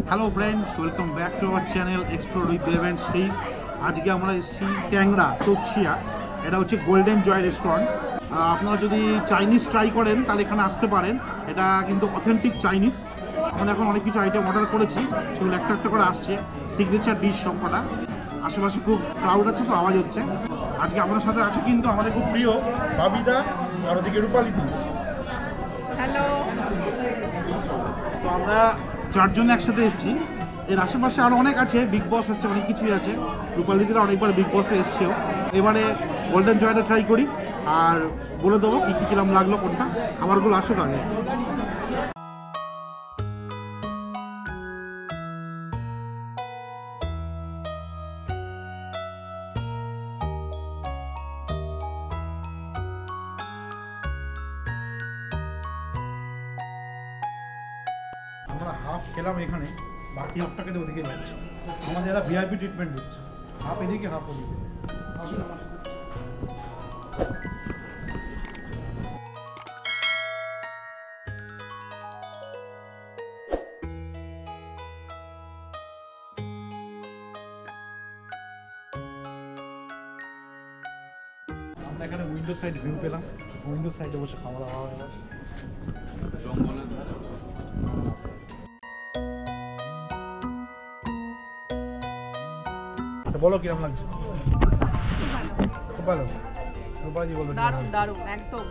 Hello friends, welcome back to our channel explore with Dev and Shri. আজকে আমরা এসেছি ট্যাংরা তপসিয়া। এটা হচ্ছে গোল্ডেন জয় রেস্টুরেন্ট। আপনারা যদি চাইনিজ ট্রাই করেন তাহলে এখানে আসতে পারেন। এটা কিন্তু অথেন্টিক চাইনিজ। আমরা এখন অনেক কিছু আইটেম অর্ডার করেছি, সেগুলো একটা একটা করে আসছে। সিগনেচার ডিশ সবকটা। আশেপাশে খুব ক্রাউড আছে, তো আওয়াজ হচ্ছে। আজকে আমাদের সাথে আছে কিন্তু আমাদের খুব প্রিয় বাবিদা আর ওদিকে রূপালিদি। হ্যালো। তো আমরা চারজন একসাথে এসেছি। এর আশেপাশে আরও অনেক আছে, বিগ বস আছে, অনেক কিছুই আছে। রূপালিদিরা অনেকবার বিগ বসে এসছেও। এবারে গোল্ডেন জয়টা ট্রাই করি আর বলে দেবো কী কী কিরম লাগলো কোনটা। খাবারগুলো আসুক আগে। আমরা হাফ খেলাম এখানে, বাকি হাফটাকে ওদিকে যাচ্ছে। আমাদের এরা ভিআইপি ট্রিটমেন্ট দিচ্ছে, হাফ এদিকে হাফ ওদিকে। আসুন আমার সাথে। আমরা এখানে উইন্ডো সাইড ভিউ পেলাম। উইন্ডো সাইডে বসে খাওয়া দাওয়া হয়। জঙ্গলের ধারে। বলো কিরম লাগছে? খুব ভালো। রূপালি বলো। দারুণ দারুণ একদম।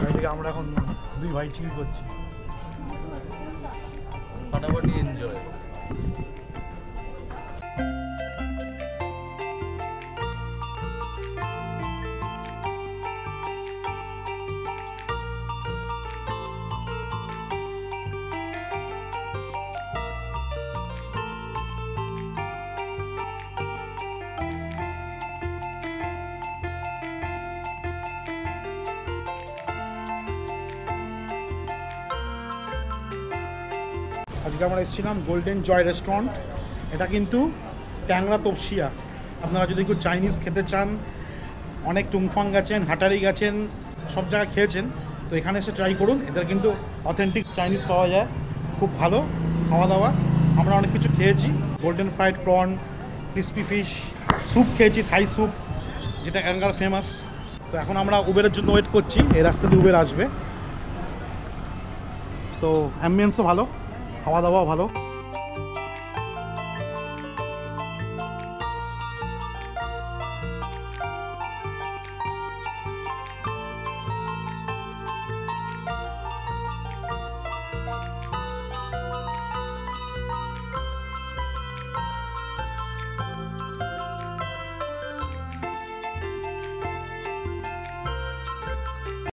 এদিকে আমরা এখন দুই ভাই চিল করছি, ফাটাফাটি এনজয়। আজকে আমরা এসেছিলাম গোল্ডেন জয় রেস্টুরেন্ট। এটা কিন্তু ট্যাংরা তপসিয়া। আপনারা যদি একটু চাইনিজ খেতে চান, অনেক টুংফাং গেছেন, হাটারি গেছেন, সব জায়গায় খেয়েছেন, তো এখানে এসে ট্রাই করুন। এদের কিন্তু অথেন্টিক চাইনিজ পাওয়া যায়, খুব ভালো খাওয়া দাওয়া। আমরা অনেক কিছু খেয়েছি, golden fried prawn, crispy fish, soup খেয়েছি, থাই স্যুপ, যেটা এখানকার ফেমাস। তো এখন আমরা উবেরের জন্য ওয়েট করছি, এই রাস্তা দিয়ে উবের আসবে। তো অ্যাম্বিয়েন্সও ভালো, খাওয়া দাওয়াও ভালো।